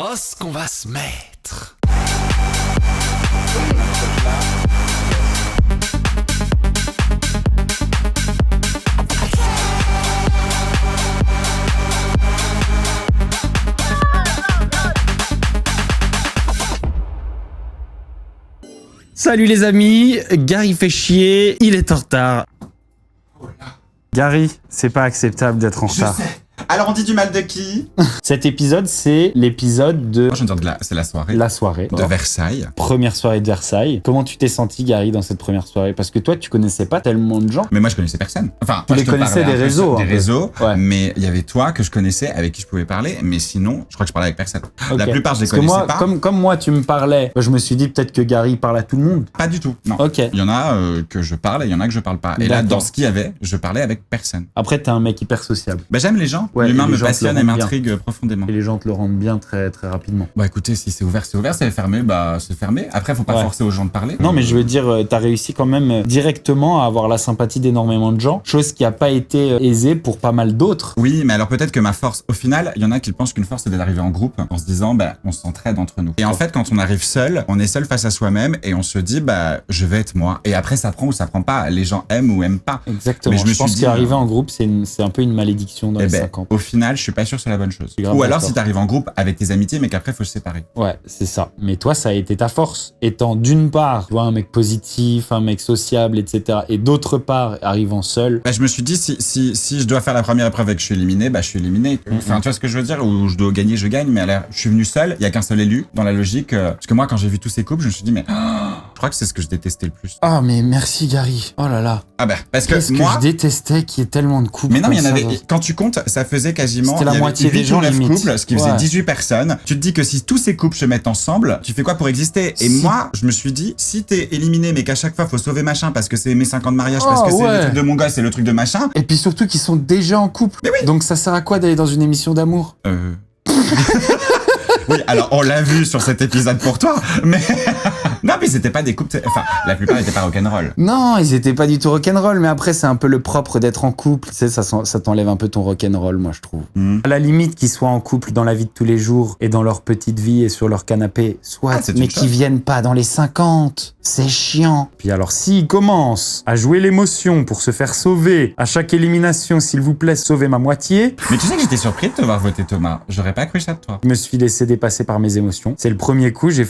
Oh, ce qu'on va se mettre! Salut les amis, Gary fait chier, il est en retard. Gary, c'est pas acceptable d'être en retard. Je sais. Alors on dit du mal de qui? Cet épisode, c'est l'épisode de Moi je veux dire c'est la soirée. la soirée. De Versailles. Première soirée de Versailles. Comment tu t'es senti, Gary, dans cette première soirée? Parce que toi, tu connaissais pas tellement de gens. Mais moi je connaissais personne. Enfin, Tu moi, les je te connaissais parlais des un peu réseaux, sur un des peu. réseaux, Ouais. mais il y avait toi que je connaissais, avec qui je pouvais parler, mais sinon, je crois que je parlais avec personne. La Ok. plupart je les Parce que connaissais moi, pas. comme moi, tu me parlais, je me suis dit peut-être que Gary parle à tout le monde. Pas du tout, non. Ok. Il y en a que je parle et il y en a que je parle pas. Et là, D'accord. dans ce qu'il y avait, je parlais avec personne. Après, t'es un mec hyper sociable. Bah j'aime les gens. Ouais, L'humain et les me gens te passionne le et rendent bien. m'intrigue profondément. Et les gens te le rendent bien très très rapidement. Bah écoutez, si c'est ouvert, c'est ouvert. Si c'est fermé, bah c'est fermé. Après, faut pas Ouais. forcer aux gens de parler. Non, mais je veux dire, t'as réussi quand même directement à avoir la sympathie d'énormément de gens, chose qui a pas été aisée pour pas mal d'autres. Oui, mais alors peut-être que ma force, au final, il y en a qui pensent qu'une force c'est d'arriver en groupe en se disant bah on s'entraide entre nous. Et en fait, quand on arrive seul, on est seul face à soi-même et on se dit bah je vais être moi. Et après ça prend ou ça prend pas. Les gens aiment ou aiment pas. Exactement. Mais je me pense suis dit, qu'arriver en groupe, c'est un peu une malédiction dans Et les ben 50. au final, je suis pas sûr que c'est la bonne chose. suis grave Ou alors d'accord. si t'arrives en groupe avec tes amitiés, mais qu'après faut se séparer. Ouais, c'est ça. Mais toi, ça a été ta force. Étant d'une part, tu vois, un mec positif, un mec sociable, etc. Et d'autre part, arrivant seul. Bah, je me suis dit si je dois faire la première épreuve et que je suis éliminé, bah je suis éliminé. Enfin, tu vois ce que je veux dire? Ou je dois gagner, je gagne. Mais alors, je suis venu seul. Il y a qu'un seul élu dans la logique. Parce que moi, quand j'ai vu tous ces couples, je me suis dit mais je crois que c'est ce que je détestais le plus. Ah, mais merci, Gary. Oh là là. Ah bah parce que Qu'est-ce que moi. je détestais qu'il y ait tellement de couples. Mais non, il y en comme avait. ça dans- Quand tu comptes, ça faisait quasiment. C'était la il y avait moitié des 8 ou gens, 9 limite. couples, ce qui faisait Ouais. 18 personnes. Tu te dis que si tous ces couples se mettent ensemble, tu fais quoi pour exister? Et Si. moi, je me suis dit, si t'es éliminé, mais qu'à chaque fois faut sauver machin parce que c'est mes 5 ans de mariage, parce Oh, que c'est ouais. le truc de mon gosse, c'est le truc de machin. Et puis surtout qu'ils sont déjà en couple. Mais oui. Donc ça sert à quoi d'aller dans une émission d'amour? Oui, alors on l'a vu sur cet épisode pour toi, mais non, mais c'était pas des couples. Enfin, la plupart n'étaient pas rock'n'roll. Non, ils étaient pas du tout rock'n'roll, mais après c'est un peu le propre d'être en couple. Tu sais, ça t'enlève un peu ton rock'n'roll, moi je trouve. Mhm. À la limite qu'ils soient en couple dans la vie de tous les jours et dans leur petite vie et sur leur canapé, soit, Ah, c'est mais une qu'ils chose. viennent pas dans les 50. C'est chiant. Puis alors s'ils commencent à jouer l'émotion pour se faire sauver à chaque élimination, s'il vous plaît, sauvez ma moitié. Mais tu sais que j'étais surpris de te voir voter Thomas. J'aurais pas cru ça de toi. Je me suis laissé dépasser par mes émotions. C'est le premier coup, j'ai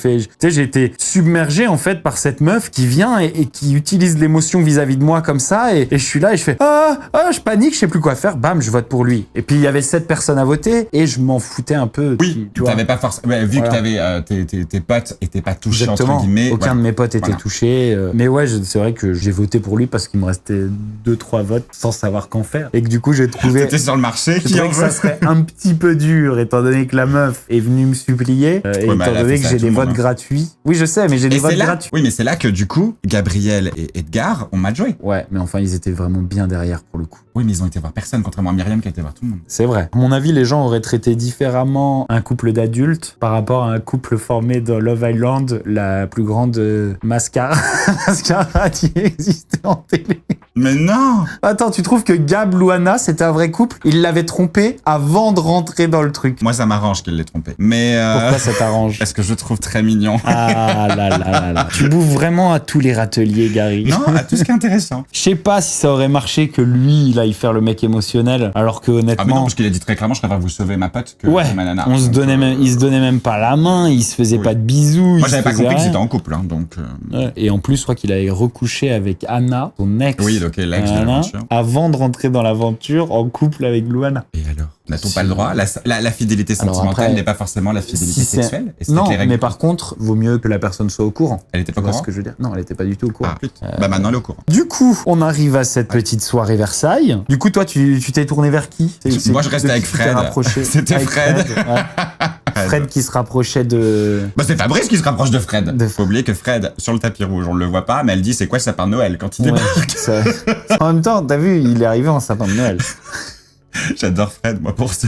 été submergé en fait par cette meuf qui vient et qui utilise l'émotion vis-à-vis de moi comme ça et je suis là et je fais je panique, je sais plus quoi faire, bam, je vote pour lui. Et puis il y avait 7 personnes à voter et je m'en foutais un peu. Oui, tu vois. t'avais pas forcément. Ouais, vu Voilà. que t'avais tes potes étaient pas touchés Exactement. entre guillemets. Aucun ouais. de mes potes était Voilà. touché. Mais ouais, c'est vrai que j'ai voté pour lui parce qu'il me restait 2-3 votes sans savoir qu'en faire. Et que du coup, j'ai trouvé. T'étais sur le marché. Je Qui trouvais en que ça veut serait un petit peu dur, étant donné que la meuf est venue me supplier, et Ouais, mais étant elle a donné fait que ça à j'ai tout des le monde, votes hein. gratuits. Oui, je sais, mais j'ai des Et votes c'est là. gratuits. Oui, mais c'est là que du coup, Gabriel et Edgar ont mal joué. Ouais, mais enfin, ils étaient vraiment bien derrière pour le coup. Oui, mais ils ont été voir personne, contrairement à Myriam qui a été voir tout le monde. C'est vrai. À mon avis, les gens auraient traité différemment un couple d'adultes par rapport à un couple formé dans Love Island, la plus grande mascarade qui existait en télé. Mais non. Attends, tu trouves que Gab Louana, c'était un vrai couple? Il l'avait trompé avant de rentrer dans le truc. Moi, ça m'arrange qu'il l'ait trompé. Mais Pourquoi ça t'arrange? parce que je le trouve très mignon. Ah là là là là. Tu bouffes vraiment à tous les râteliers, Gary. Non, à tout ce qui est intéressant. Je sais pas si ça aurait marché que lui, il aille faire le mec émotionnel, alors que Ah mais non, honnêtement, parce qu'il a dit très clairement, je préfère vous sauver ma pote que ouais, ma nana. on se Donc, donnait même, il se donnait même pas la main, il se faisait Oui. pas de bisous. Moi, il j'avais se pas faisait compris qu'ils rien. étaient en couple, hein, donc. Ouais. Et en plus, je crois qu'il avait recouché avec Anna, son ex. Oui, donc l'ex de Voilà, l'aventure. avant de rentrer dans l'aventure en couple avec Louana. Et alors, n'a-t-on pas le droit? La fidélité Alors sentimentale après, n'est pas forcément la fidélité Si c'est- sexuelle. Et c'était Non, les règles. mais par contre, vaut mieux que la personne soit au courant. Elle était Tu pas au vois courant. ce que je veux dire? Non, elle était pas du tout au courant. Ah, putain. Bah maintenant, elle est au courant. Du coup, on arrive à cette petite soirée Versailles. Du coup, toi, tu t'es tourné vers qui? Moi, je restais de avec qui tu t'es Fred. rapproché? C'était Avec Fred. ouais. Fred qui se rapprochait de... Bah c'est Fabrice qui se rapproche de Fred. De- Faut oublier que Fred, sur le tapis rouge, on le voit pas, mais elle dit c'est quoi le sapin de Noël quand il Ouais, débarque. ça- En même temps, t'as vu, il est arrivé en sapin de Noël. J'adore Fred, moi, pour ça.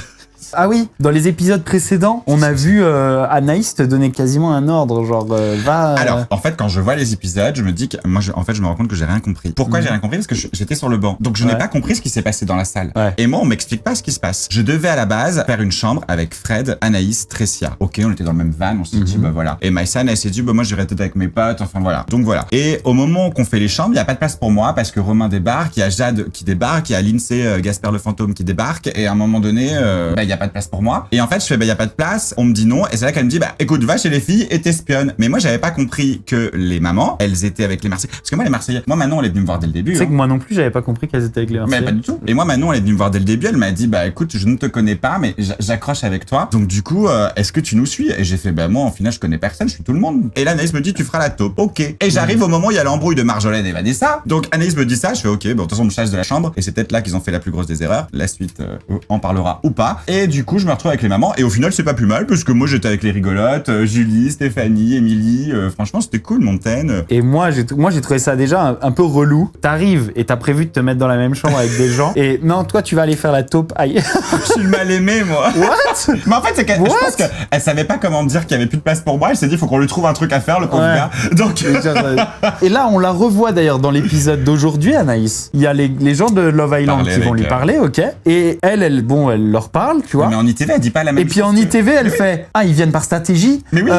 Ah oui, dans les épisodes précédents, on a vu Anaïs te donner quasiment un ordre, genre va. Alors, en fait, quand je vois les épisodes, je me dis que moi, je me rends compte que j'ai rien compris. Pourquoi j'ai rien compris? Parce que j'étais sur le banc, donc je n'ai pas compris ce qui s'est passé dans la salle. Ouais. Et moi, on m'explique pas ce qui se passe. Je devais à la base faire une chambre avec Fred, Anaïs, Tressia. Ok, on était dans le même van, on s'est dit bah voilà. Et Maïsan, elle s'est dit bah moi j'irai peut-être avec mes potes, enfin voilà. Donc voilà. Et au moment qu'on fait les chambres, il y a pas de place pour moi parce que Romain débarque, il y a Jade qui débarque, il y a Lindsay, Gasper le fantôme qui débarque, et à un moment donné, bah il y a pas de place pour moi. Et en fait, je fais bah il y a pas de place. On me dit non, et c'est là qu'elle me dit bah écoute, va chez les filles et t'espionnes. Mais moi, j'avais pas compris que les mamans, elles étaient avec les Marseillais. Parce que moi, les Marseillais, moi Manon, elle est venue me voir dès le début. Tu sais que moi non plus, j'avais pas compris qu'elles étaient avec les Marseillais. Mais pas du tout. Et moi, Manon, elle est venue me voir dès le début. Elle m'a dit, bah écoute, je ne te connais pas, mais j'accroche avec toi. Donc du coup, est-ce que tu nous suis? Et j'ai fait, bah moi, en final, je connais personne, je suis tout le monde. Et là, Anaïs me dit, tu feras la taupe. Ok. Et j'arrive au moment où il y a l'embrouille de Marjolaine et Vanessa. Donc Anaïs me dit ça, je fais ok. Bon, de toute façon, on me chasse de la chambre. Et c'est peut-être là qu'ils ont fait la plus grosse des erreurs. La suite en parlera ou pas. Et du coup, je me retrouve avec les mamans. Et au final, c'est pas plus mal parce que moi, j'étais avec les rigolotes, Julie, Stéphanie, Émilie. Franchement, c'était cool, Montaigne. Et moi, j'ai trouvé ça déjà un peu relou. T'arrives et t'as prévu de te mettre dans la même chambre avec des gens. Et non, toi, tu vas aller faire la taupe ailleurs. Je suis mal aimé, moi. What? Mais en fait, c'est qu'elle, je pense qu'elle savait pas comment me dire qu'il y avait plus de place pour moi. Elle s'est dit, faut qu'on lui trouve un truc à faire, le pauvre Ouais. gars. Donc, Et là, on la revoit d'ailleurs dans l'épisode d'aujourd'hui, Anaïs. Il y a les gens de Love Island Parler qui vont avec lui elle. parler, ok. Et elle leur parle, tu vois. mais en ITV, elle dit pas la même Et chose. puis en ITV, elle fait ah, ils viennent par stratégie. Mais oui.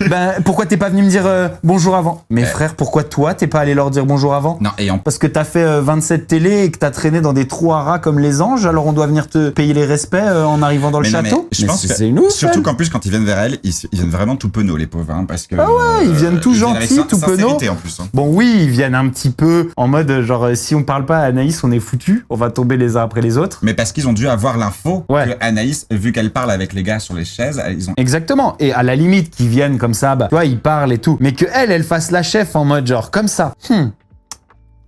Ben pourquoi t'es pas venu me dire bonjour avant? Mais frère, pourquoi toi t'es pas allé leur dire bonjour avant? Non, et en Parce que t'as fait 27 télé et que t'as traîné dans des trous à rats comme les anges, alors on doit venir te payer les respects en arrivant dans le mais non, château? mais je pense que c'est une ouf. surtout elle. qu'en plus, quand ils viennent vers elle, ils viennent vraiment tout penauds, les pauvres, hein, parce que. Ah ouais, ils viennent tout avec gentils, tout sincérité, penauds. en plus. Hein. Bon oui, ils viennent un petit peu en mode genre si on parle pas à Anaïs, on est foutu, on va tomber les uns après les autres. Mais parce qu'ils ont dû avoir l'info Ouais. que Anaïs, vu qu'elle parle avec les gars sur les chaises, ils ont. Exactement. Et à la limite qu'ils viennent comme ça, bah tu vois, ils parlent et tout, mais que elle fasse la chef en mode genre comme ça.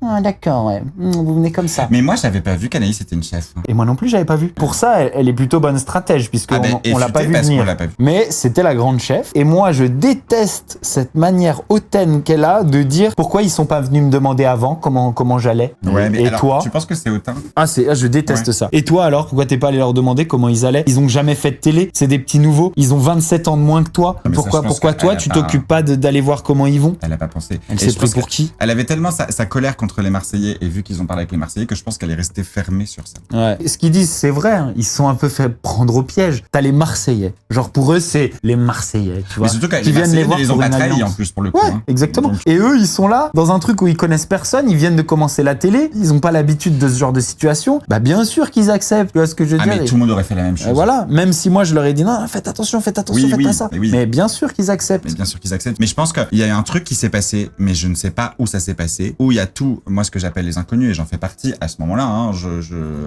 Ah d'accord, ouais. Vous venez comme ça. Mais moi, j'avais pas vu qu'Anaïs était une chef. Hein. Et moi non plus, j'avais pas vu. Pour ça, elle est plutôt bonne stratège, puisque Ah ben, on l'a pas vu parce qu'on venir. l'a pas vu. Mais c'était la grande chef. Et moi, je déteste cette manière hautaine qu'elle a de dire pourquoi ils sont pas venus me demander avant comment j'allais. Ouais, mais et alors, toi tu penses que c'est hautain? je déteste Ouais. ça. Et toi alors, pourquoi t'es pas allé leur demander comment ils allaient? Ils ont jamais fait de télé. C'est des petits nouveaux. Ils ont 27 ans de moins que toi. mais ça, je pense Pourquoi qu'elle toi, a tu pas- t'occupes pas d'aller voir comment ils vont? Elle a pas pensé. Elle Et s'est je pris pense pour qui? Elle avait tellement sa colère contre les Marseillais, et vu qu'ils ont parlé avec les Marseillais, que je pense qu'elle est restée fermée sur ça. Ouais. Ce qu'ils disent, c'est vrai. Hein. Ils se sont un peu fait prendre au piège. T'as les Marseillais. Genre pour eux, c'est les Marseillais, tu vois. Mais surtout que qui les viennent Marseillais voir ne les ont pour pas une trahis alliance. en plus pour le coup. Ouais, hein. exactement. Donc, Et eux, ils sont là dans un truc où ils connaissent personne. Ils viennent de commencer la télé. Ils ont pas l'habitude de ce genre de situation. Bah bien sûr qu'ils acceptent. Tu vois ce que je veux ah dire? mais Et- tout le monde aurait fait la même chose. voilà. Même si moi je leur ai dit non, faites attention, Oui, faites oui, pas ça. mais oui. Mais bien sûr qu'ils acceptent. Mais bien sûr qu'ils acceptent. Mais je pense qu'il y a un truc qui s'est passé, mais je ne sais pas où ça s'est passé, où il y a tout, moi ce que j'appelle les inconnus, et j'en fais partie à ce moment-là, hein,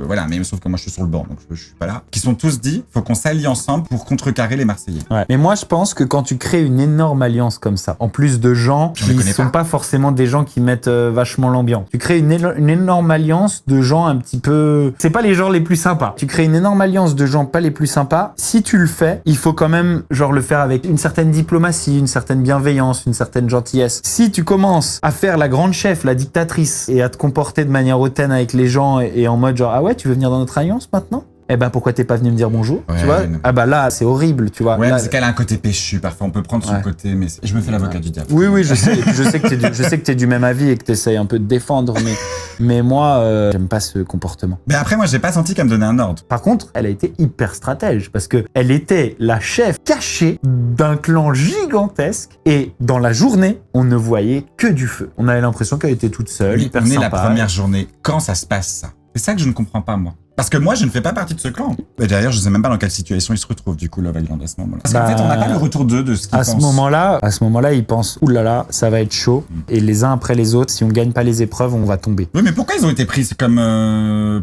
voilà, mais sauf que moi je suis sur le banc, donc je suis pas là, qui sont tous dit, faut qu'on s'allie ensemble pour contrecarrer les Marseillais. Ouais. Mais moi, je pense que quand tu crées une énorme alliance comme ça, en plus de gens Je les qui connais sont pas forcément des gens qui mettent vachement l'ambiance, tu crées une énorme alliance de gens un petit peu... C'est pas les gens les plus sympas. Tu crées une énorme alliance de gens pas les plus sympas. Si tu le fais, il faut quand même genre le faire avec une certaine diplomatie, une certaine bienveillance, une certaine gentillesse. Si tu commences à faire la grande chef, la dictatrice, et à te comporter de manière hautaine avec les gens et en mode genre ah ouais, tu veux venir dans notre alliance maintenant? Eh ben pourquoi t'es pas venu me dire bonjour, Ouais, tu vois? non. Ah bah là c'est horrible, tu vois. Ouais, Là- mais c'est qu'elle a un côté péchu, parfois on peut prendre son Ouais. côté, mais je me fais l'avocat du diable. Oui, oui, je sais que t'es du même avis et que t'essayes un peu de défendre, mais moi, j'aime pas ce comportement. Mais après, moi j'ai pas senti qu'elle me donnait un ordre. Par contre, elle a été hyper stratège parce que elle était la chef cachée d'un clan gigantesque et dans la journée, on ne voyait que du feu. On avait l'impression qu'elle était toute seule, Mais hyper on est sympa. la première journée. Quand ça se passe, ça? C'est ça que je ne comprends pas, moi. Parce que moi, je ne fais pas partie de ce clan. Et d'ailleurs, je sais même pas dans quelle situation ils se retrouvent, du coup, Love Island à ce moment-là. Parce qu'en Bah, fait, on n'a pas le retour d'eux, de ce qu'ils À pensent. ce moment-là, ils pensent ouh là là, ça va être chaud et les uns après les autres, si on gagne pas les épreuves, on va tomber. Oui, mais pourquoi ils ont été pris comme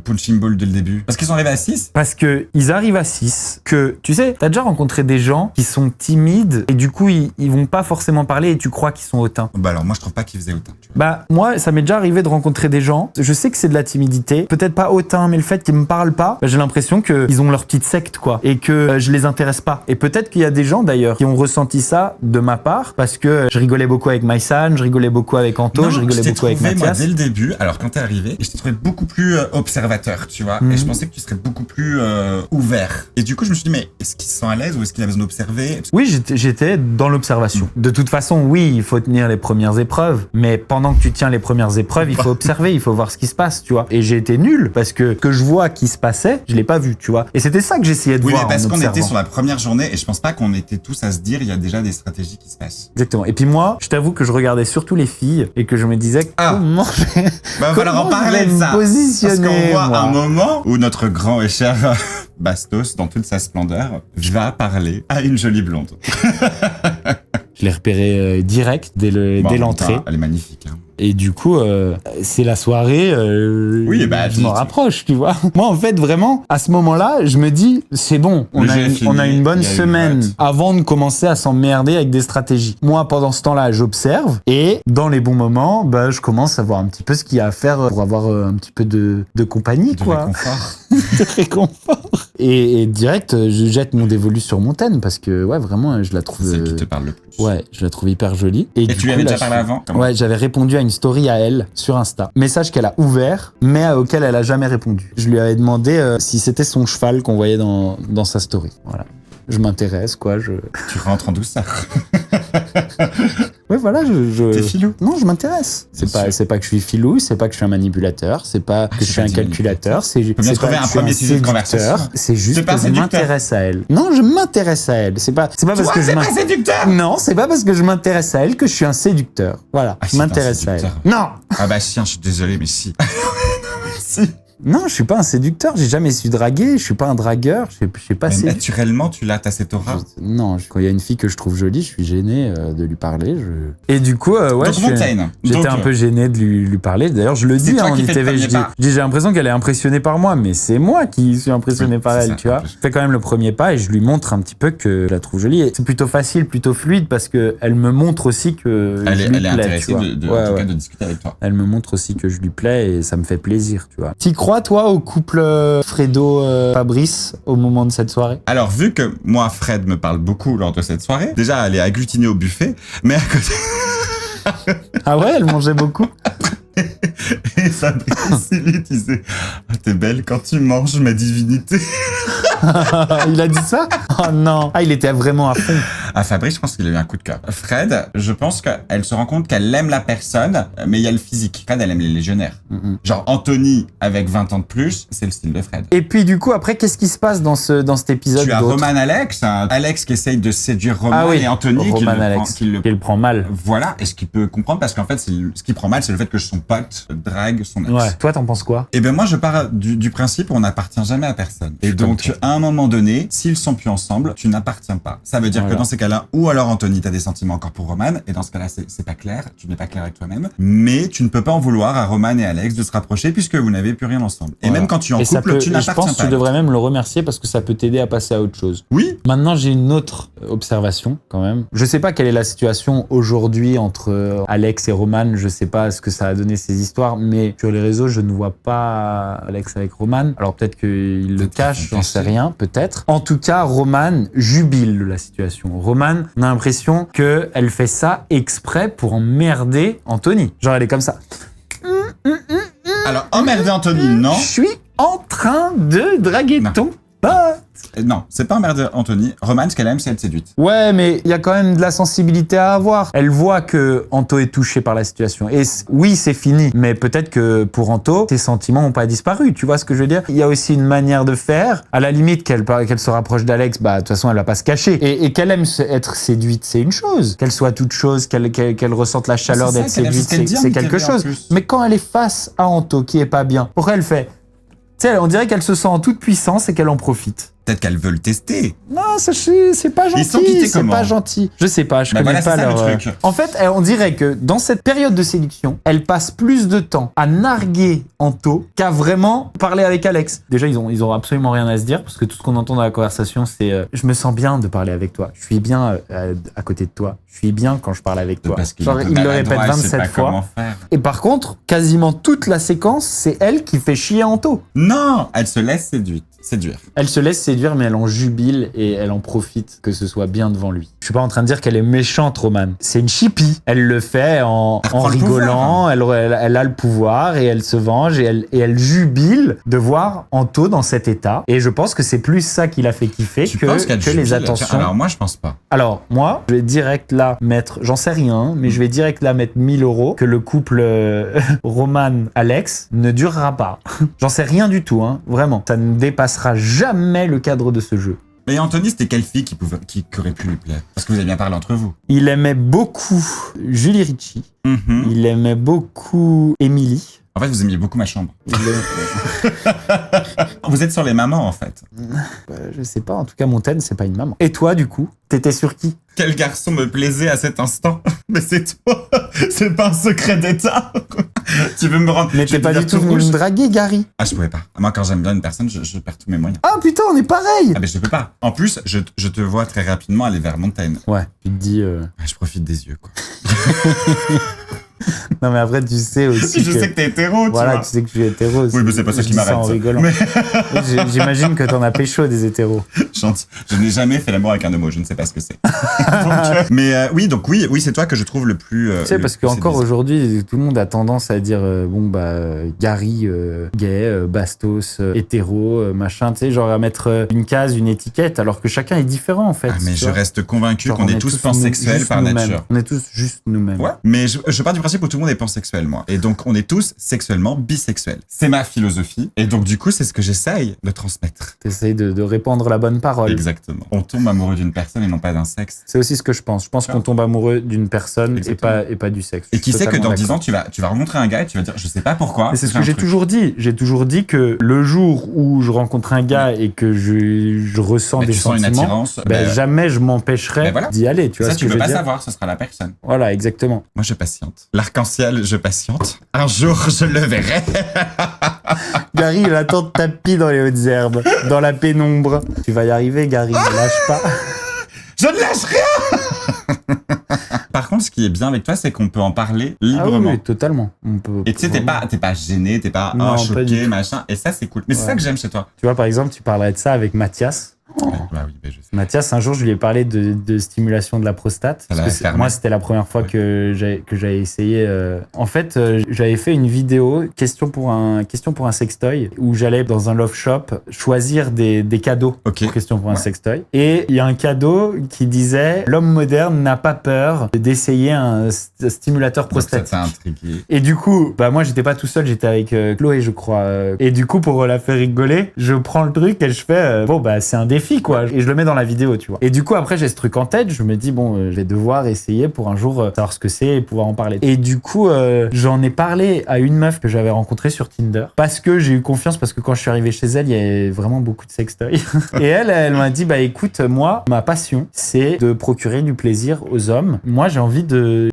punching ball dès le début? Parce qu'ils sont arrivés à 6? Parce que ils arrivent à 6, que tu sais, t'as déjà rencontré des gens qui sont timides et du coup ils vont pas forcément parler et tu crois qu'ils sont hautains. Bah alors, moi, je trouve pas qu'ils faisaient autant. Tu vois. Bah moi ça m'est déjà arrivé de rencontrer des gens, je sais que c'est de la timidité, peut-être pas hautain, mais le fait qu'ils me parlent pas, j'ai l'impression qu'ils ont leur petite secte, quoi, et que je les intéresse pas. Et peut-être qu'il y a des gens d'ailleurs qui ont ressenti ça de ma part, parce que je rigolais beaucoup avec Maïsan, je rigolais beaucoup avec Anto, Non, je rigolais beaucoup avec moi, Mathias. dès le début, alors quand t'es arrivé, je t'ai trouvé beaucoup plus observateur, tu vois. Et je pensais que tu serais beaucoup plus ouvert. Et du coup, je me suis dit, mais est-ce qu'il se sent à l'aise ou est-ce qu'il a besoin d'observer? Oui, j'étais dans l'observation. De toute façon, oui, il faut tenir les premières épreuves, mais pendant que tu tiens les premières épreuves, il faut observer, il faut voir ce qui se passe, tu vois. Et j'ai été nul parce que je vois qui se passait, je l'ai pas vu, tu vois. Et c'était ça que j'essayais de Oui, voir. mais parce en qu'on observant. était sur la première journée et je pense pas qu'on était tous à se dire, il y a déjà des stratégies qui se passent. Exactement. Et puis moi, je t'avoue que je regardais surtout les filles et que je me disais comment je vais, Bah, on va leur en parler de ça. me positionner. Parce qu'on voit moi. un moment où notre grand et cher Bastos, dans toute sa splendeur, va parler à une jolie blonde. Je l'ai repéré direct dès l'entrée. Elle est magnifique. Hein. Et du coup, c'est la soirée. Oui, bah, je m'en rapproche, tu vois. Moi, en fait, vraiment, à ce moment-là, je me dis, c'est bon, on a une bonne semaine avant de commencer à s'emmerder avec des stratégies. Moi, pendant ce temps-là, j'observe et dans les bons moments, bah, je commence à voir un petit peu ce qu'il y a à faire pour avoir un petit peu de compagnie, De quoi. réconfort. De réconfort. Et direct, je jette mon dévolu sur Montaigne parce que, ouais, vraiment, je la trouve. C'est celle qui te parle le plus. Ouais, je la trouve hyper jolie. Et du tu coup, lui avais là, déjà parlé avant? Comment? Ouais, j'avais répondu à une story à elle sur Insta. Message qu'elle a ouvert, mais auquel elle a jamais répondu. Je lui avais demandé si c'était son cheval qu'on voyait dans sa story. Voilà. Je m'intéresse, quoi. Tu rentres en douceur. Ouais, voilà, T'es filou? Non, je m'intéresse. C'est pas que je suis filou, c'est pas que je suis un manipulateur, c'est pas que je suis un calculateur, c'est Faut bien trouver un premier sujet de conversation. C'est juste C'est pas que je séducteur. m'intéresse à elle. Non, je m'intéresse à elle. C'est pas parce que c'est pas séducteur! Non, c'est pas parce que je m'intéresse à elle que je suis un séducteur. Voilà, Ah, je si, m'intéresse t'es un à elle. séducteur. Non. Ah bah si, je suis désolé, mais si. Si. Non, je suis pas un séducteur, j'ai jamais su draguer, je suis pas un dragueur, je sais pas Mais séduire. naturellement, tu l'as, t'as cette aura. Non, quand il y a une fille que je trouve jolie, je suis gêné de lui parler. Et du coup, ouais, Donc Montaigne. j'étais Donc, un peu gêné de lui parler. D'ailleurs, je le c'est dis toi en qui fais le ITV, premier je pas. dis, j'ai l'impression qu'elle est impressionnée par moi, mais c'est moi qui suis impressionné Oui, par c'est elle, ça, tu vois. en plus. Je fais quand même le premier pas et je lui montre un petit peu que je la trouve jolie. Et c'est plutôt facile, plutôt fluide parce que elle me montre aussi que Elle je est lui plais, intéressée tu vois. en tout Ouais. cas de discuter avec toi. Elle me montre aussi que je lui plais et ça me fait plaisir, tu vois. T'y crois, toi, au couple Fredo-Fabrice au moment de cette soirée? Alors, vu que moi, Fred me parle beaucoup lors de cette soirée, déjà, elle est agglutinée au buffet, mais à côté... Ah ouais, elle mangeait beaucoup? Et Fabrice, il lui disait « Ah, t'es belle quand tu manges, ma divinité !» Il a dit ça? Oh non. Ah, il était vraiment à fond. À Fabrice, je pense qu'il a eu un coup de cœur. Fred, je pense qu'elle se rend compte qu'elle aime la personne, mais il y a le physique. Fred, elle aime les légionnaires. Genre Anthony, avec 20 ans de plus, c'est le style de Fred. Et puis du coup, après, qu'est-ce qui se passe dans cet épisode? Tu as d'autre? Roman Alex, Alex qui essaye de séduire Roman Ah oui, et Anthony Roman Alex, qui le qui le prend mal. Voilà, et ce qu'il peut comprendre, parce qu'en fait, ce qui prend mal, c'est le fait que son pote drague son ex. Ouais. Toi, t'en penses quoi? Et ben moi, je pars du principe où on n'appartient jamais à personne. Et donc, à un moment donné, s'ils sont plus ensemble, tu n'appartiens pas. Ça veut dire que dans ces cas-là, ou alors Anthony, t'as des sentiments encore pour Roman, et dans ce cas-là, c'est pas clair, tu n'es pas clair avec toi-même, mais tu ne peux pas en vouloir à Roman et Alex de se rapprocher puisque vous n'avez plus rien ensemble. Et même quand tu es en couple, tu je n'appartiens pense que pas. tu devrais même le remercier parce que ça peut t'aider à passer à autre chose. Oui. Maintenant, j'ai une autre observation quand même. Je sais pas quelle est la situation aujourd'hui entre Alex et Roman. Je sais pas ce que ça a donné ces histoires, mais sur les réseaux, je ne vois pas Alex avec Roman. Alors peut-être qu'il le cache, j'en sais rien, peut-être. En tout cas, Roman jubile de la situation. Roman, on a l'impression qu'elle fait ça exprès pour emmerder Anthony. Genre, elle est comme ça. Alors, emmerder Anthony, non. Je suis en train de draguer Non. ton pote. Non, c'est pas emmerder Anthony. Roman, ce qu'elle aime, c'est être séduite. Ouais, mais il y a quand même de la sensibilité à avoir. Elle voit que Anto est touché par la situation. Et oui, c'est fini. Mais peut-être que pour Anto, ses sentiments n'ont pas disparu. Tu vois ce que je veux dire? Il y a aussi une manière de faire. À la limite, qu'elle se rapproche d'Alex, bah, de toute façon, elle va pas se cacher. Et qu'elle aime être séduite, c'est une chose. Qu'elle soit toute chose, qu'elle ressente la chaleur C'est d'être ça, qu'elle aime, séduite, c'est ce qu'elle dit en c'est quelque interview, en chose. plus. Mais quand elle est face à Anto, qui est pas bien, pourquoi elle fait? Tu sais, on dirait qu'elle se sent en toute puissance et qu'elle en profite. Peut-être qu'elles veulent tester. Non, ça, c'est pas gentil. Ils sont quittés c'est comment? pas gentil. Je sais pas, je Bah connais voilà, pas c'est ça, leur. le truc. En fait, on dirait que dans cette période de séduction, elles passent plus de temps à narguer Anto qu'à vraiment parler avec Alex. Déjà, ils ont absolument rien à se dire parce que tout ce qu'on entend dans la conversation, c'est je me sens bien de parler avec toi. Je suis bien à côté de toi. Je suis bien quand je parle avec toi. Parce qu'il Genre, est il le maladroit, répète il sait 27 pas fois. comment faire. Et par contre, quasiment toute la séquence, c'est elle qui fait chier Anto. Non, elle se laisse séduire. Elle se laisse séduire, mais elle en jubile et elle en profite que ce soit bien devant lui. Je suis pas en train de dire qu'elle est méchante, Romane. C'est une chippie. Elle le fait en reprend le rigolant, elle a le pouvoir et elle se venge et elle jubile de voir Anto dans cet état. Et je pense que c'est plus ça qui l'a fait kiffer Tu penses qu'elle que les jubile? attentions. Alors moi, je pense pas. Alors, moi, je vais direct là mettre, j'en sais rien, mais je vais direct là mettre 1000 € que le couple Roman-Alex ne durera pas. J'en sais rien du tout, hein, vraiment. Ça ne dépassera jamais le cadre de ce jeu. Mais Anthony, c'était quelle fille qui aurait pu lui plaire? Parce que vous avez bien parlé entre vous. Il aimait beaucoup Julie Ritchie. Mhm. Il aimait beaucoup Emily. En fait, vous aimiez beaucoup ma chambre. Il aimait- Vous êtes sur les mamans, en fait. je sais pas, en tout cas, Montaigne, c'est pas une maman. Et toi, du coup, t'étais sur qui? Quel garçon me plaisait à cet instant? Mais c'est toi. C'est pas un secret d'État. Tu veux me rendre... Mais je vais t'es pas te du dire tout venu rouge. me draguer, Gary. Ah, je pouvais pas. Moi, quand j'aime bien une personne, je perds tous mes moyens. Ah putain, on est pareil. Ah, mais je peux pas. En plus, je te vois très rapidement aller vers Montaigne. Ouais, tu te dis... Ah, je profite des yeux, quoi. Non, mais après, tu sais aussi Je sais que t'es hétéro, Voilà, tu vois. tu sais que je suis hétéro aussi. Oui, mais c'est pas ça Je qui dis m'arrête, en ça. rigolant. Mais- J'imagine que t'en as pécho des hétéros. Gentil. Je n'ai jamais fait l'amour avec un homo, je ne sais pas ce que c'est. Oui, donc oui, c'est toi que je trouve le plus. Tu sais, le parce plus qu'encore séduisant. aujourd'hui, tout le monde a tendance à dire Gary, gay, Bastos, hétéro, machin, tu sais, genre à mettre une case, une étiquette, alors que chacun est différent en fait. Ah, mais tu je vois. reste convaincu Genre, qu'on on est tous pansexuels juste par nous-mêmes. nature. On est tous juste nous-mêmes. Ouais. Mais je pars du principe où tout le monde est pansexuel, moi. Et donc, on est tous sexuellement bisexuels. C'est ma philosophie. Et donc, du coup, c'est ce que j'essaye de transmettre. T'essayes de répandre la bonne parole. Exactement. On tombe amoureux d'une personne et non pas d'un sexe. C'est aussi ce que je pense. Je pense qu'on tombe amoureux d'une personne et Exactement. pas du sexe. Et Je suis qui sait que totalement dans 10 d'accord. ans, tu vas rencontrer un gars et tu vas dire, je sais pas pourquoi. Mais c'est ce j'ai que un j'ai truc. toujours dit. J'ai toujours dit que le jour où je rencontre un gars et que je ressens Mais des tu sens une sentiments, attirance. jamais je m'empêcherai Ben voilà. d'y aller. Tu vois Ça, ce tu que peux je veux pas dire. savoir, ce sera la personne. Voilà, exactement. Moi, je patiente. L'arc-en-ciel, je patiente. Un jour, je le verrai. Gary, il attend de tapis dans les hautes herbes, dans la pénombre. Tu vas y arriver, Gary, ne lâche pas. Je ne lâche rien. Par contre, ce qui est bien avec toi, c'est qu'on peut en parler Ah oui, librement. oui, totalement. On peut, Et tu sais, t'es pas gêné, t'es pas Non, pas du choqué, tout. machin. Et ça, c'est cool. Mais c'est Ouais. ça que j'aime chez toi. Tu vois, par exemple, tu parlerais de ça avec Mathias. Bah oui, je sais. Mathias, un jour, je lui ai parlé de stimulation de la prostate. Ça Parce l'a que fermé. moi, c'était la première fois Ouais. que j'avais essayé. En fait, j'avais fait une vidéo question pour un sextoy où j'allais dans un love shop choisir des cadeaux Ok. pour question pour un Ouais. sextoy. Et il y a un cadeau qui disait l'homme moderne n'a pas peur d'essayer un stimulateur Donc ça prostatique. t'a intrigué. Et du coup, bah moi j'étais pas tout seul, j'étais avec Chloé, je crois. Et du coup, pour la faire rigoler, je prends le truc et je fais bon bah c'est un défi quoi. Et je le mets dans la vidéo, tu vois. Et du coup après j'ai ce truc en tête, je me dis bon je vais devoir essayer pour un jour savoir ce que c'est et pouvoir en parler. Et du coup j'en ai parlé à une meuf que j'avais rencontrée sur Tinder parce que j'ai eu confiance parce que quand je suis arrivé chez elle, il y avait vraiment beaucoup de sextoys. Et elle m'a dit bah écoute moi ma passion c'est de procurer du plaisir aux hommes. Moi j'ai envie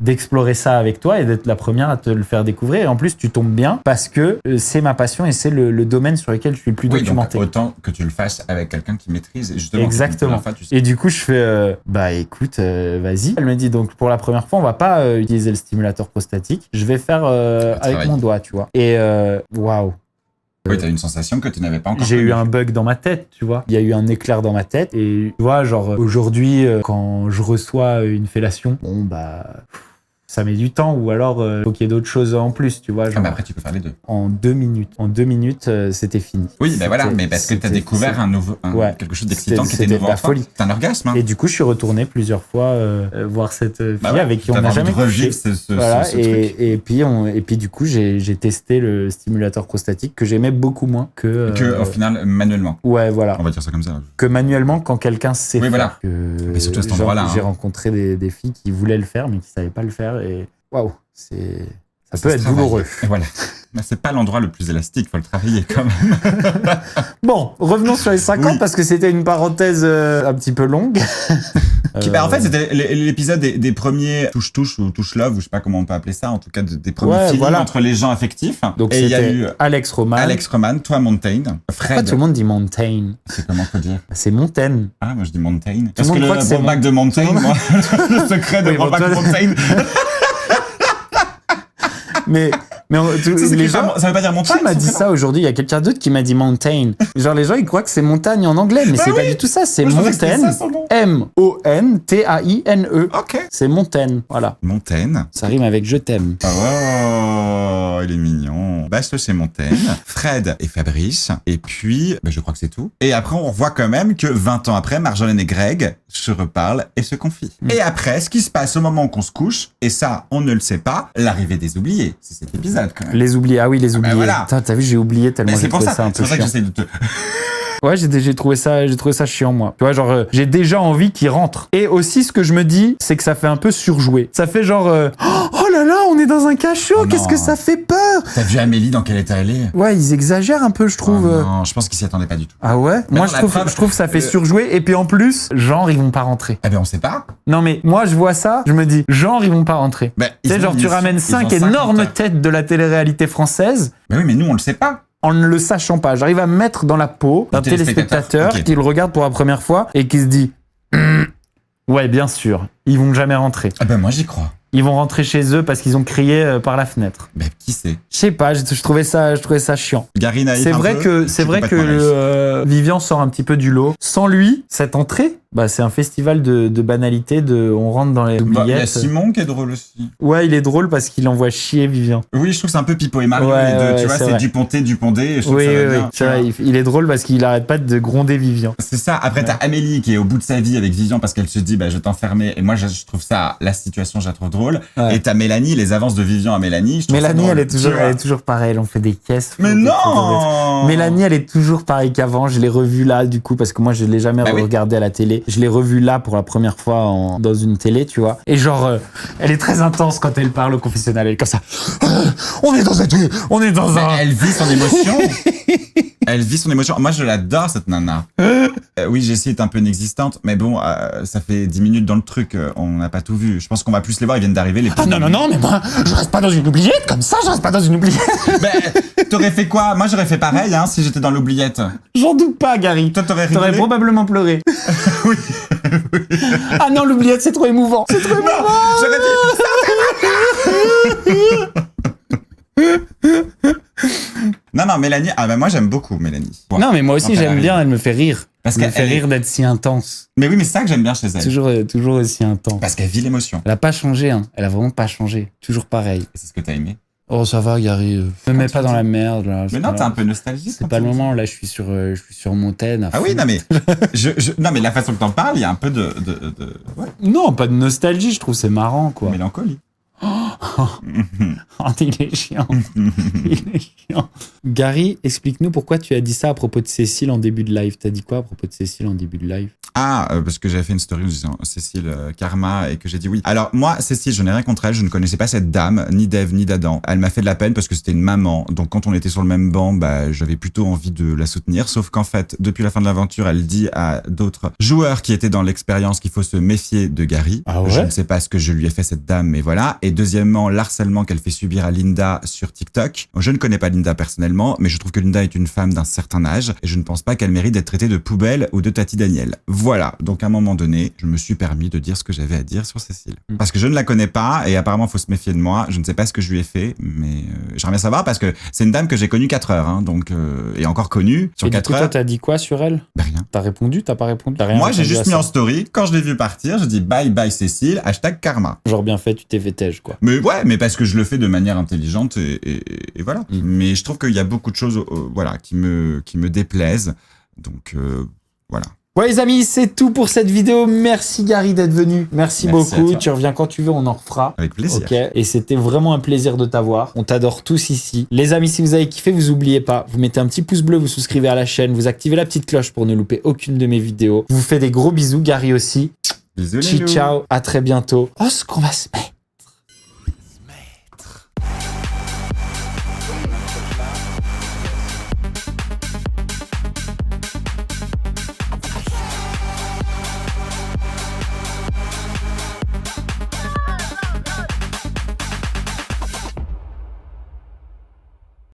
d'explorer ça avec toi et d'être la première à te le faire découvrir. Et en plus, tu tombes bien parce que c'est ma passion et c'est le domaine sur lequel je suis le plus Oui, donc documenté. autant que tu le fasses avec quelqu'un qui maîtrise. Et justement, Exactement. la première fois, tu sais. Et du coup, je fais bah écoute, vas-y. Elle me dit donc pour la première fois, on va pas utiliser le stimulateur prostatique. Je vais faire avec travailler. mon doigt, tu vois. Et waouh. Oui, t'as une sensation que tu n'avais pas encore J'ai eu connue. un bug dans ma tête, tu vois. Il y a eu un éclair dans ma tête. Et tu vois, genre aujourd'hui, quand je reçois une fellation, bon bah ça met du temps ou alors faut qu'il y ait d'autres choses en plus, tu vois. Ah, Genre, mais après, tu peux faire les deux. en 2 minutes. En 2 minutes, c'était fini. Oui, ben voilà, C'était- mais parce que t'as c'était- découvert un nouveau, Ouais. quelque chose d'excitant qui C'était était de nouveau la en toi. folie. C'est un orgasme, hein. Et du coup, je suis retourné plusieurs fois voir cette fille Bah ouais, avec qui on t'avais n'a envie jamais de revivre couché. ce Voilà, truc. et puis du coup, j'ai testé le stimulateur prostatique que j'aimais beaucoup moins que. Que, au final, manuellement. Ouais, voilà. On va dire ça comme ça. Que manuellement quand quelqu'un sait Oui, faire. voilà. Que, Mais surtout à cet genre, endroit-là, J'ai hein. rencontré des filles qui voulaient le faire mais qui savaient pas le faire et waouh, ça peut être se travaille. douloureux. Et voilà. Mais c'est pas l'endroit le plus élastique, faut le travailler quand même. Bon, revenons sur les 50 Oui. parce que c'était une parenthèse un petit peu longue. En fait, c'était l'épisode des premiers touche-touche ou touche-love, ou je sais pas comment on peut appeler ça, en tout cas des premiers Ouais, feelings voilà. entre les gens affectifs. Donc et il y a c'était eu Alex Roman. Alex Roman, toi Montaigne, Pourquoi Fred. tout le monde dit Montaigne? C'est comment faut dire? C'est Montaigne. Ah, moi je dis Montaigne. le Parce que monde croit que c'est le bac de Montaigne, moi, le secret de Oui, bon, Brokeback toi- Mountain. Mais les gens... Ça veut pas dire Montaigne. Qui m'a dit ça aujourd'hui? Il y a quelqu'un d'autre qui m'a dit mountain. Genre les gens ils croient que c'est montagne en anglais, mais c'est pas du tout ça. C'est Moi, je pensais que c'était Montaigne. ça, son nom. M-O-N-T-A-I-N-E. Ok. C'est Montaigne. Voilà. Montaigne. Ça rime avec je t'aime. Oh, il est mignon. Bast, c'est Montaigne. Fred et Fabrice. Et puis, je crois que c'est tout. Et après, on revoit quand même que 20 ans après, Marjolaine et Greg se reparlent et se confient. Et après, ce qui se passe au moment qu'on se couche, et ça, on ne le sait pas, l'arrivée des oubliés. C'est cet épisode quand même. Les oubliés. Ah oui, les oubliés. voilà. Putain, t'as vu, j'ai oublié tellement Mais j'ai c'est pour trouvé ça, ça un c'est peu pour ça que chiant. j'essaie de te... Ouais, j'ai trouvé ça chiant, moi. Tu vois, genre, j'ai déjà envie qu'il rentre. Et aussi, ce que je me dis, c'est que ça fait un peu surjoué. Ça fait genre, oh là là, on est dans un cachot, Oh qu'est-ce non. que ça fait peur. T'as vu Amélie dans quel état elle est? Ouais, ils exagèrent un peu, je trouve. Oh non, je pense qu'ils s'y attendaient pas du tout. Ah ouais? Mais Moi, non, je la trouve, preuve, je trouve que ça fait surjouer. Et puis en plus, genre, ils vont pas rentrer. Eh ben, on sait pas. Non, mais moi, je vois ça, je me dis, genre, ils vont pas rentrer. Ben, Tu sais, ils genre, ont tu une- ramènes ils 5 ont 50 énormes heures. têtes de la télé-réalité française Mais oui, mais nous, on le sait pas. en ne le sachant pas. J'arrive à me mettre dans la peau d'un Du téléspectateur. téléspectateur Ok. qui le regarde pour la première fois et qui se dit ouais, bien sûr, ils vont jamais rentrer. Ah ben, moi, j'y crois. Ils vont rentrer chez eux parce qu'ils ont crié par la fenêtre. Ben, qui sait? Je sais pas, je trouvais ça chiant. Gary naïf C'est un vrai peu, que je c'est suis vrai que complètement naïf. Vivian sort un petit peu du lot. Sans lui, cette entrée, bah c'est un festival de banalité. On rentre dans les Bah, il y a oubliettes. Simon qui est drôle aussi. Ouais, il est drôle parce qu'il envoie chier Vivian. Oui, je trouve que c'est un peu Pipo et Mario, Ouais, les deux. ouais, Tu vois, c'est c'est vrai. Duponté, Dupondé. Et je trouve Oui, que ça oui, va oui. bien. tu C'est vrai, vois. il est drôle parce qu'il arrête pas de gronder Vivian. C'est ça. Après, t'as Amélie qui est au bout de sa vie avec Vivian parce qu'elle se dit, je vais t'enfermer. Et moi, je trouve ça, la situation, je la trouve drôle. Ouais. Et t'as Mélanie, les avances de Vivian à Mélanie. Je trouve ça Mélanie, drôle, elle est tu vois. toujours pareille. Elle en fait des caisses. Mais non! Mélanie, elle est toujours pareille qu'avant. Je l'ai revue là, du coup, parce que moi, je l'ai jamais Bah oui. regardée à la télé. Je l'ai revue là pour la première fois dans une télé, tu vois. Et genre, elle est très intense quand elle parle au confessionnal. Elle est comme ça. On est dans un. Elle vit son émotion. Elle vit son émotion. Moi, je l'adore, cette nana. Oui, Jessie est un peu inexistante, mais bon, ça fait 10 minutes dans le truc. On n'a pas tout vu. Je pense qu'on va plus les voir. Ils viennent d'arriver. Les Ah non, mais moi, je reste pas dans une oubliette comme ça. Je reste pas dans une oubliette. T'aurais fait quoi? Moi, j'aurais fait pareil, hein, si j'étais dans l'oubliette. J'en doute pas, Gary. Toi, t'aurais T'aurais rigolé? probablement pleuré. Oui. Ah non, l'oubliette, c'est trop émouvant. C'est trop émouvant. J'aurais dit. Non, Mélanie. Ah, moi, j'aime beaucoup Mélanie. Ouais. Non, mais moi Quand aussi, elle j'aime arrive. bien. Elle me fait rire. Parce Elle me qu'elle- fait elle est- rire d'être si intense. Mais oui, mais c'est ça que j'aime bien chez elle. Toujours aussi intense. Parce qu'elle vit l'émotion. Elle a pas changé, hein. Elle a vraiment pas changé. Toujours pareil. Et c'est ce que t'as aimé. Oh, ça va, Gary. Me mets pas dans la merde, là. Mais non, t'es un peu nostalgique. C'est quand pas tu le dis ça. moment. Là, je suis sur Montaigne. à Ah fond. oui, non, mais, non, mais la façon que t'en parles, il y a un peu de ouais, Non, pas de nostalgie. Je trouve c'est marrant, quoi. mélancolie. Oh, il est chiant. Il est chiant. Gary, explique-nous pourquoi tu as dit ça à propos de Cécile en début de live. T'as dit quoi à propos de Cécile en début de live? Parce que j'avais fait une story en disant Cécile Karma et que j'ai dit oui. Alors moi, Cécile, je n'ai rien contre elle, je ne connaissais pas cette dame, ni d'Ève, ni d'Adam. Elle m'a fait de la peine parce que c'était une maman. Donc quand on était sur le même banc, j'avais plutôt envie de la soutenir. Sauf qu'en fait, depuis la fin de l'aventure, elle dit à d'autres joueurs qui étaient dans l'expérience qu'il faut se méfier de Gary. Ah ouais? Je ne sais pas ce que je lui ai fait cette dame, mais voilà. Et deuxièmement, l'harcèlement qu'elle fait subir à Linda sur TikTok. Je ne connais pas Linda personnellement, mais je trouve que Linda est une femme d'un certain âge et je ne pense pas qu'elle mérite d'être traitée de poubelle ou de Tati Daniel. Voilà. Donc à un moment donné, je me suis permis de dire ce que j'avais à dire sur Cécile. Parce que je ne la connais pas et apparemment faut se méfier de moi. Je ne sais pas ce que je lui ai fait, mais j'aimerais bien savoir parce que c'est une dame que j'ai connue 4 heures, hein, donc et encore connue sur Et du 4 coup, toi, heures. t'as dit quoi sur elle? Rien. T'as répondu? T'as pas répondu? T'as rien Moi, j'ai répondu juste à mis en ça. story. Quand je l'ai vu partir, j'ai dit bye bye Cécile, #karma. Genre bien fait, tu t'es fait tège, quoi. Mais ouais, mais parce que je le fais de manière intelligente et voilà. Mais je trouve qu'il y a beaucoup de choses, voilà, qui me déplaisent. Donc voilà. Ouais les amis, c'est tout pour cette vidéo. Merci Gary d'être venu. Merci Merci à beaucoup. toi. Tu reviens quand tu veux, on en refera. Avec plaisir. Ok. Et c'était vraiment un plaisir de t'avoir. On t'adore tous ici. Les amis, si vous avez kiffé, vous oubliez pas, vous mettez un petit pouce bleu, vous souscrivez à la chaîne, vous activez la petite cloche pour ne louper aucune de mes vidéos. Je vous fais des gros bisous, Gary aussi. Bisous les Ciao, loups. ciao. À très bientôt. Oh, ce qu'on va se mettre.